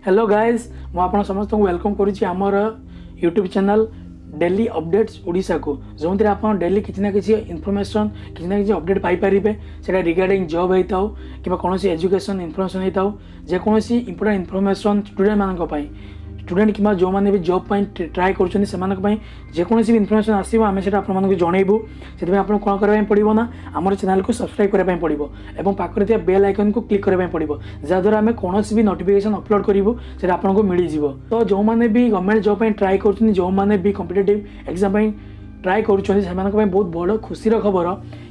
Hello guys मु आपन समस्त को वेलकम करुच्ची आमर YouTube channel daily updates Odisha को जो आप डेली किसी ना किसी इनफॉरमेशन किसी ना किसी अपडेट पाइपर से रिगार्डिंग जॉब होता हो कि कौन एजुकेशन इनफॉरमेशन होता हो जेकोसी इंपोर्टेंट इनफॉरमेशन स्टूडेंट मानी स्टूडेंट कि जो मैंने भी जॉब ट्राए करोसी भी इनफॉरमेशन आसो आम से आपको जनइबू से आपको कौन करने पड़ो ना आम चैनल को सब्सक्राइब करने पड़ो और पाखे बेल आइकन को क्लिक करने पड़ो जहाँद्वारा आम कौन भी नोटिफिकेशन अपलोड करूँ से आपको मिल जाव। तो जो मैंने भी गवर्नमेंट जॉब ट्राए कर जो मैंने भी कॉम्पिटिटिव एग्जाम ट्राए कर बहुत बड़ खुशी खबर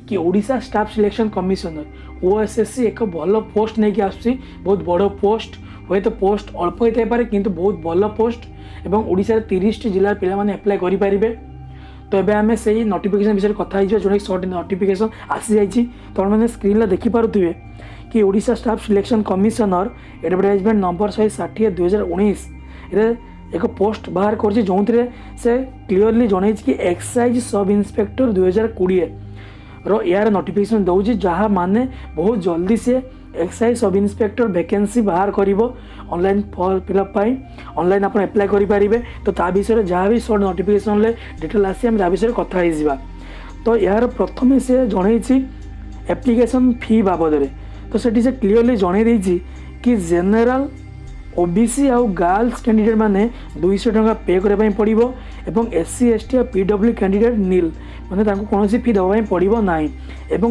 कि Odisha staff selection commissioner OSSC एक भल पोस्ट नहीं आसुची बहुत बड़ पोस्ट हुए तो पोस्ट अल्प होता है किंतु बहुत भल पोस्ट एवं ओडिशा 30 जिला पिला माने अप्लाई करें। तो ये आम से नोटिफिकेशन विषय कथा जो सर्ट नोटिफिकेशन आसी जाइए तो मैंने स्क्रीन देखी पारे कि Odisha staff selection commissioner advertisement number 160/2019 एक पोस्ट बाहर कर जो से क्लीयरली जन कि एक्साइज सब इन्स्पेक्टर 2020 यार नोटिफिकेशन दौर जहाँ माने बहुत जल्दी से एक्साइज सब इन्स्पेक्टर वैकेंसी बाहर कर ऑनलाइन फॉर्म फिलअप ऑनलाइन आप अप्लाई करेंगे। तो ता विषय जहाँ भी सर्ट नोटिफिकेशन डिटेल आसी आम विषय कथा हो। तो यार प्रथम से जन एप्लिकेशन फी बाबद तो से क्लीयरली जन कि जेनराल ओबीसी आउ गर्ल्स कैंडिडेट माने 200 टंका पे करने पड़ो एवं SC ST और PW कैंडिडेट नील माने कौन फी देवाई पड़ो ना।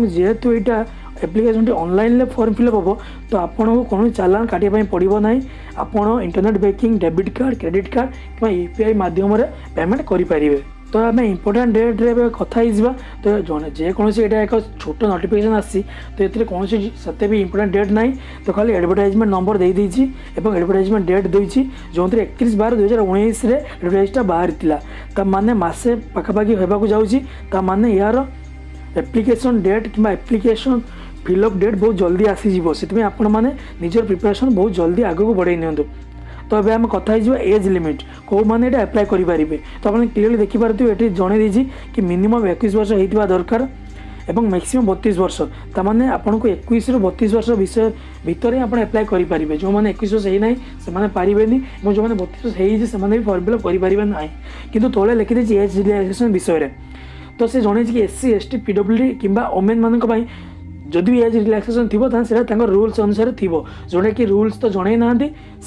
जेहेतु यहाँ एप्लिकेशन ऑनलाइन फॉर्म फिलअप हम तो आपन को कौन चालान काटिया पड़ो ना। आपड़ internet banking debit card credit card कि UPI माध्यम पेमेंट करेंगे। तो आम इम्पोर्टाट डेट रे कथा तो जन जेकोसी यहाँ एक छोट नोटिफिकेशन आसी तो ये कौन से भी इम्पोर्टाट डेट ना तो खाली एडवर्टाइजमेंट नंबर दे देती एडवर्टाइजमेंट डेट देती जो 31/12/2019 एडवर्टाइजटा बाहर था माने मसे पखापाखि होगा जाऊँगी माने यार एप्लिकेशन डेट कि एप्लिकेशन फिलअप डेट बहुत जल्दी आसीज से आपण मैंने निजर प्रिपरेशन बहुत जल्दी आगू बढ़ाई नि। तो अब आम कथा एज लिमिट कौ मैंने अप्लाई करेंगे तो आप क्लीयरली देखिपारे ये जन दी कि मिनिमम 21 वर्ष होता दरकार एवं मैक्सिमम 32 वर्ष ताने आपन को 21 ରୁ 32 वर्ष विषय भितर ही आप अप्लाई करेंगे। जो मैंने 21 वर्ष होना से पारे जो मैंने 32 वर्ष होती भी फॉर्म फिलअप करेंगे ना कि तले लिखिदी एज रिलैक्सेशन विषय। तो से जन कि SC ST PWD कि ओमेन मान जदि भी एज रिलैक्सेशन थी रूल्स अनुसार थी जोटा कि रूल्स तो जन ना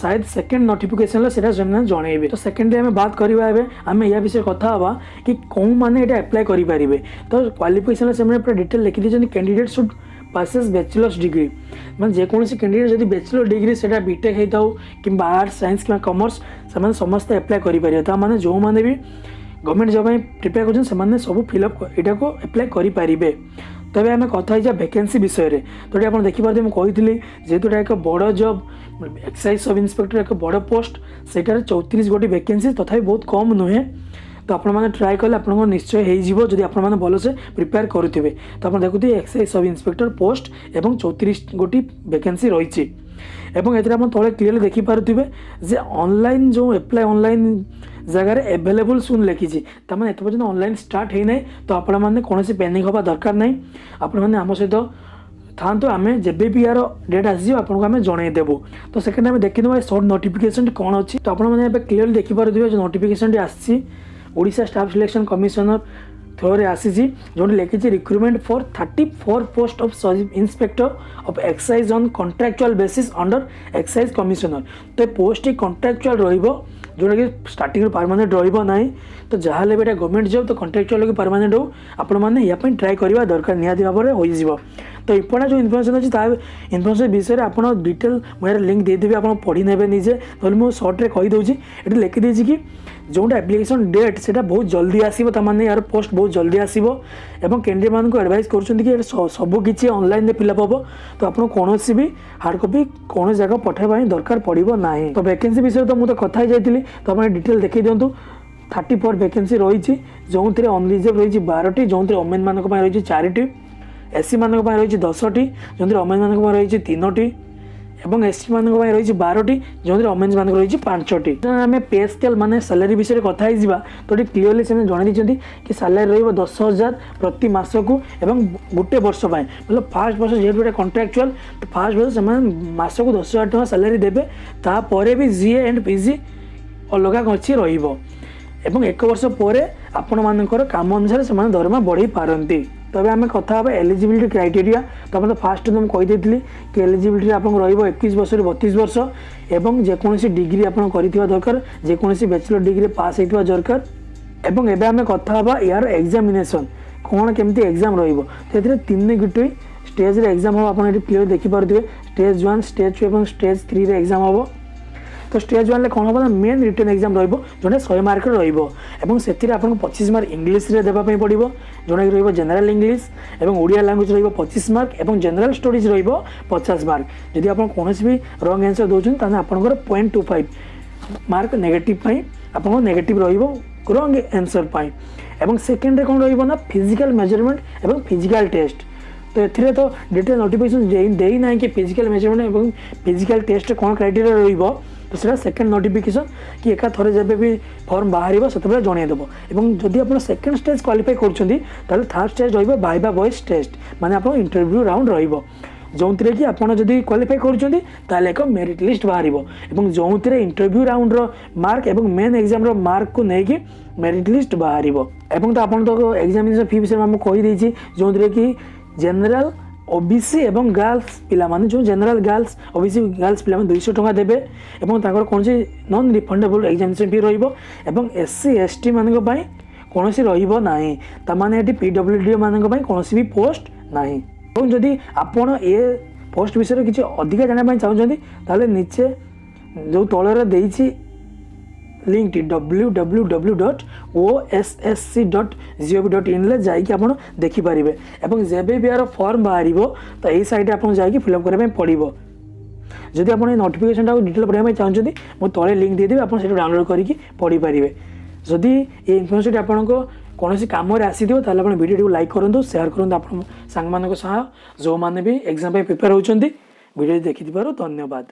शायद सेकेंड नोटिफिकेशन जनइबे। तो सेकेंडली आम बात करवा आम या विषय कथा हाँ कि कौन मैंने अप्लाई करेंगे। तो क्वालिफिकेशन से पूरा डिटेल लिखी the candidate should passes bachelors degree मैं जेकोसी कैंडिडेट जब बैचलर डिग्री से बीटेक होता हो कि आर्ट्स साइंस कि कॉमर्स से समस्त अप्लाई करेंगे। जो मैंने भी गवर्नमेंट जॉब प्रिपेयर कर सब फिलअप यहाँ को अप्लाई करेंगे। तबे आम कथा वैकेंसी विषय तो ये आप देखिए मुझे जेहेतु एक बड़ जॉब एक्साइज सब इन्स्पेक्टर एक बड़ पोस्ट से 34 गोटी वैकेंसी तथापि बहुत कम नुहे। तो आपने ट्राए कले आपको निश्चय हो जब आप भल से प्रिपेयर करुवे। तो आप देखुए एक्साइज सब इन्स्पेक्टर पोस्ट एवं 34 गोटी वैकेंसी रही एवं ये तले क्लीयरली देखिपारे ऑनलाइन जो अप्लाई ऑनलाइन जगार एवेलेबल सुन लिखी तमें एत पर्यटन ऑनलाइन स्टार्ट होना तो आपण मैंने कौन पैनिक हवा दरकार ना। आपण मैंने आम सहित था तो आम जब भी यार डेट आसी आपको आम जनईदेवु। तो सेकेंड आम देखने सर्ट नोटिफिकेशन कौन अच्छी तो आपने क्लीयरली देखिपारे जो नोटिफिकेशन आसी Odisha staff selection commissioner through आसी जो लिखी recruitment for 34 post of sub inspector of excise on contractual basis under excise commissioner. तो पोस्ट ही कॉन्ट्रैक्चुअल जोटा कि स्टार्टिंग परमानेंट रहा तो जहाँ भी गवर्नमेंट जॉब तो कॉन्ट्रैक्चुअल कि परमानेंट हो आपण या ट्राए करवा दरकार निहाती भाव में हो। तो इपड़ा जो इनफर्मेशन अच्छी इनफर्मेशन विषय में आप डिटेल मुझे लिंक देदेवी आप पढ़ी ने निजे ना मुझे सर्ट्रे कहीदे ये लिखी देती कि जोटा एप्लिकेशन डेट से बहुत जल्दी आसो ताने यार पोस्ट बहुत जल्दी आसो एवं कैंडिडेट मान एडवाइस कर सबकि ऑनलाइन फिलअप हम तो आप कौन भी हार्ड कॉपी कौन जगह पठाइबा दरकार पड़ो ना। तो वैकेंसी विषय तो मुझे कथा जाइए तो आप डिटेल देखी दिंतु 34 वैकेंसी रही जो अनरिजर्व रही 12टी जो ओमेन मान रही 4टी SC मान रही 10टी जो ओमेन मान रही 3टी एवं एससी मान रही 12टी जो ओमेन्स मान रही 5टी। आम पे स्केल माने सैलरी विषय कथा तो ये क्लीयरली से जन दी कि सैलरी रही 10,000 प्रति मास को एवं गोटे वर्ष मतलब फास्ट वर्ष जेहतु गोटे कॉन्ट्रैक्चुअल तो फास्ट वर्ष से मास को 10,000 टका सैलरी देवे तापर भी जीए एंड पीजी अलग अच्छी रही एक वर्ष पर आपण मानकर काम अनुसार से दरमा बढ़ई पारती। तबे आम कथा एलिजिबिलिटी क्राइटेरिया तो आप फास्ट तुम कहीदी कि एलिजिबिलिटी आप 21 वर्ष 32 वर्ष एवं जेकोसी डिग्री आप दरकार जेकोसी बैचलर डिग्री पास होता दरकार एवं एबे आम कथा यार एग्जामिनेशन कौन केमती एग्जाम रही तीन गोटे स्टेज एग्जाम हम आप क्लियर देखिपे स्टेज 1 स्टेज 2 और स्टेज 3 एग्जाम हम। तो स्टेज 1 कौन हम मेन रिटन एग्जाम जोटा 100 मार्क से 25 मार्क इंग्लीश रे देवाई पड़ो जोटा कि रही जनरल इंग्लीश और ओडिया लैंग्वेज रही 25 मार्क और जनरल स्टडीज रही 50 मार्क। जदि आप कौन भी रंग आंसर दौरान आपंकर 0.25 मार्क नेगेटिव आप नेगेटिव रंग आंसर और सेकेंड कौन रहा फिजिकल मेजरमेंट और फिजिकल टेस्ट। तो ए तो डिटेल नोटिफिकेशन देना कि फिजिकल मेजरमेंट और फिजिकल टेस्ट कौन क्राइटेरिया रही तो सीटा सेकेंड नोटिफिकेशन कि एका थरे जब भी फॉर्म बाहर से जनईदेव और जदि आप सेकेंड स्टेज क्वालिफाई कर थर्ड स्टेज रही वाइवा वॉइस टेस्ट माने आप इंटरव्यू राउंड जो थे कि आपड़ जब क्वालिफाई कर एक मेरिट लिस्ट बाहर जो थे इंटरव्यू राउंड मार्क और मेन एग्जाम मार्क को लेकिन मेरिट लिस्ट बाहर तो आप एग्जामिनेशन फी विषय में कहीदे जो थे कि जनरल ओबीसी एवं गर्ल्स पिला माने जो जनरल गर्ल्स ओबीसी गर्ल्स पिला 200 टका देबे एवं ताकर कौन सी नॉन रिफंडेबल एग्जामिनेशन फी रहिबो एवं एससी एसटी मानक पई कौन सी रहिबो नाही त माने एटी पीडब्ल्यूडी मानक पई कौन सी भी पोस्ट नाही। एवं जदि आपण ए पोस्ट विषय किछि अधिक जाना पई चाहउछन्ती ताले नीचे जो तळरे देइछि लिंक www.ossc.gov.in जाइए आप देखिपारे और जब भी यार फॉर्म बाहर तो यही साइट आप फिलअप करने पड़ो। जदि आप नोटिफिकेशन डिटेल पढ़ाई चाहते मुझे तले लिंक देदेवी आप डाउनलोड करके पढ़ी पारे। जदि ये इनफर्मेशन आपको कौन कम आसी आप वीडियो लाइक करूँ शेयर करूँ आप सांग मान जो मैंने भी एग्जाम प्रिपेयर होती वीडियो देखि धन्यवाद।